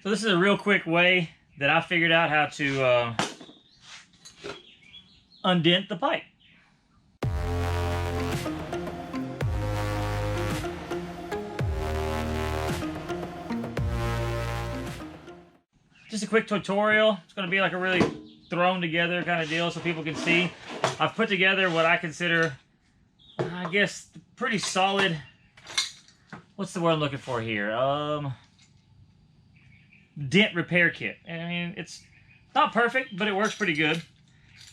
So this is a real quick way that I figured out how to undent the pipe. Just a quick tutorial. It's going to be like a really thrown together kind of deal so people can see. I've put together what I consider, I guess, pretty solid. What's the word I'm looking for here? Dent repair kit. I mean, it's not perfect, but it works pretty good.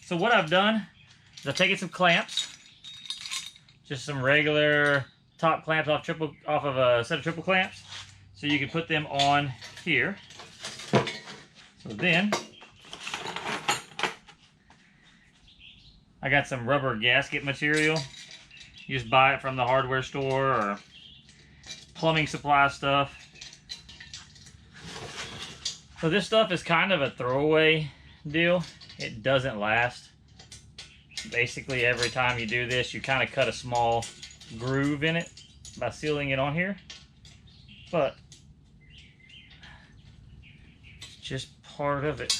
So what I've done is I've taken some clamps, just some regular top clamps off of a set of triple clamps, so you can put them on here. So then I got some rubber gasket material. You just buy it from the hardware store or plumbing supply stuff. So this stuff is kind of a throwaway deal. It doesn't last. Basically every time you do this, you kind of cut a small groove in it by sealing it on here. But it's just part of it.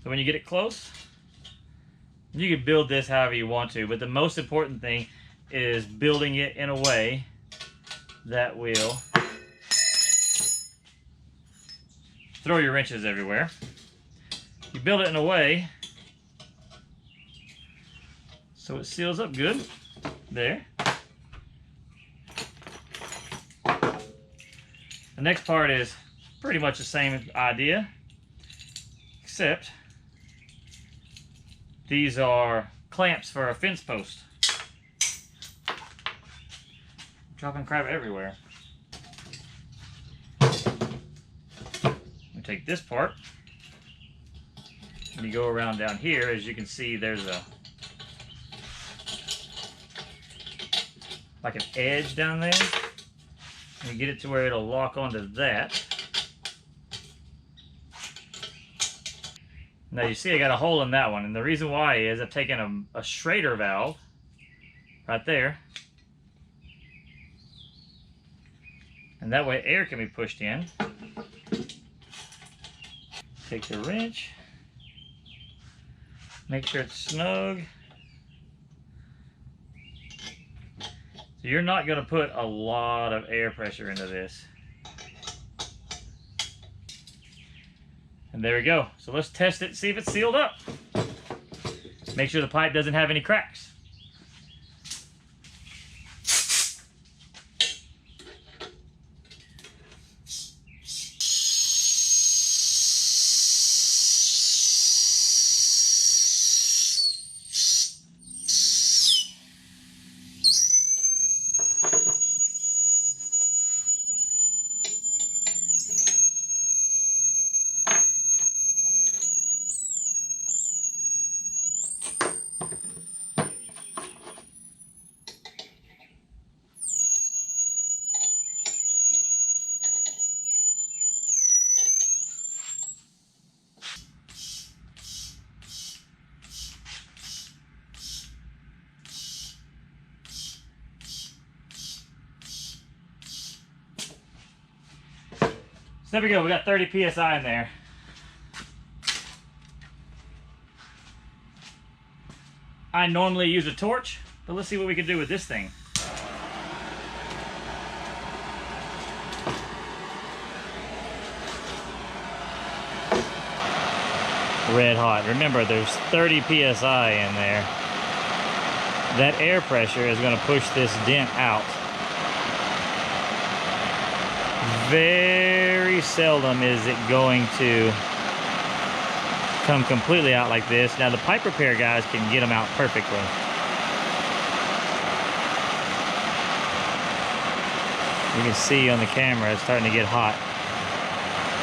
So when you get it close, you can build this however you want to, but the most important thing is building it in a way that will throw your wrenches everywhere. You build it in a way so it seals up good. There. The next part is pretty much the same idea, except these are clamps for a fence post. Dropping crap everywhere. Take this part and you go around down here. As you can see, there's like an edge down there. And you get it to where it'll lock onto that. Now you see I got a hole in that one, and the reason why is I've taken a Schrader valve right there, and that way air can be pushed in. Take the wrench, make sure it's snug. So you're not going to put a lot of air pressure into this. And there we go. So let's test it, see if it's sealed up. Make sure the pipe doesn't have any cracks. So there we go, we got 30 PSI in there. I normally use a torch, but let's see what we can do with this thing. Red hot. Remember, there's 30 PSI in there. That air pressure is going to push this dent out. Very seldom is it going to come completely out like this. Now the pipe repair guys can get them out perfectly. You can see on the camera it's starting to get hot.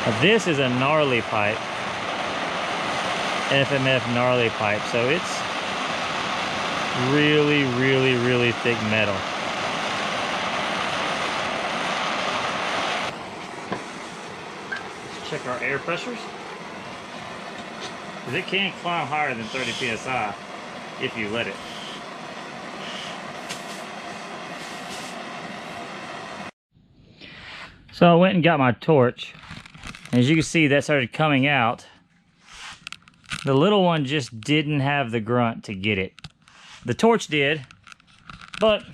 Now this is a gnarly pipe, FMF gnarly pipe, so it's really thick metal. Check our air pressures, because it can climb higher than 30 psi if you let it. So I went and got my torch. As you can see, that started coming out. The little one just didn't have the grunt to get it. The torch did, but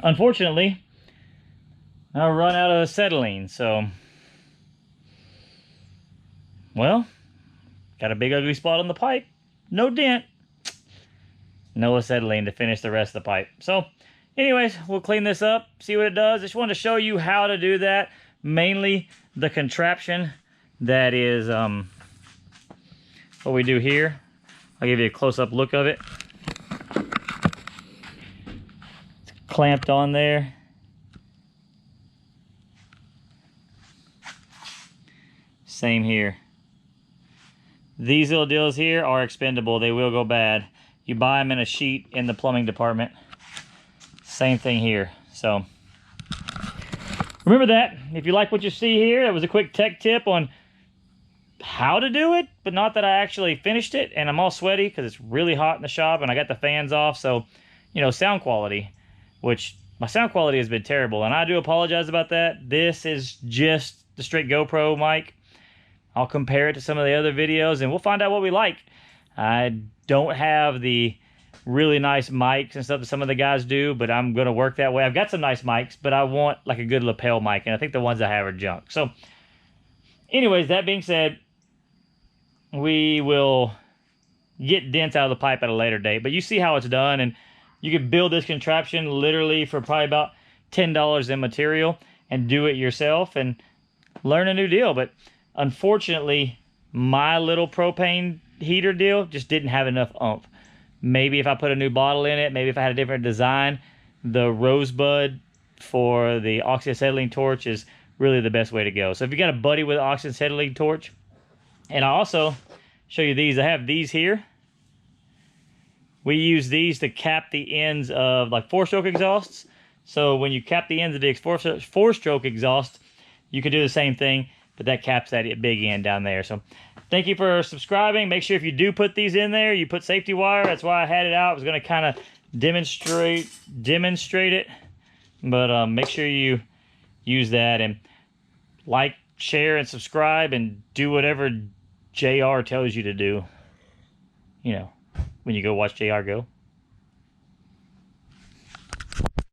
unfortunately, I run out of acetylene, so, well, got a big ugly spot on the pipe. No dent. No acetylene to finish the rest of the pipe. So, anyways, we'll clean this up, see what it does. I just wanted to show you how to do that. Mainly the contraption that is what we do here. I'll give you a close-up look of it. It's clamped on there. Same here. These little deals here are expendable. They will go bad. You buy them in a sheet in the plumbing department. Same thing here. So remember that. If you like what you see here, that was a quick tech tip on how to do it, but not that I actually finished it. And I'm all sweaty because it's really hot in the shop and I got the fans off. So, you know, sound quality, which my sound quality has been terrible. And I do apologize about that. This is just the straight GoPro mic. I'll compare it to some of the other videos and we'll find out what we like. I don't have the really nice mics and stuff that some of the guys do, but I'm going to work that way. I've got some nice mics, but I want like a good lapel mic, and I think the ones I have are junk. So anyways, that being said, we will get dents out of the pipe at a later date, but you see how it's done, and you can build this contraption literally for probably about $10 in material and do it yourself and learn a new deal. But unfortunately, my little propane heater deal just didn't have enough oomph. Maybe if I put a new bottle in it, maybe if I had a different design, the rosebud for the oxyacetylene torch is really the best way to go. So if you got a buddy with an oxyacetylene torch, and I also show you these. I have these here. We use these to cap the ends of like 4-stroke exhausts. So when you cap the ends of the 4-stroke exhaust, you can do the same thing, but that caps that big end down there. So thank you for subscribing. Make sure if you do put these in there, you put safety wire. That's why I had it out. I was going to kind of demonstrate it. But make sure you use that and like, share, and subscribe, and do whatever JR tells you to do. You know, when you go watch JR go.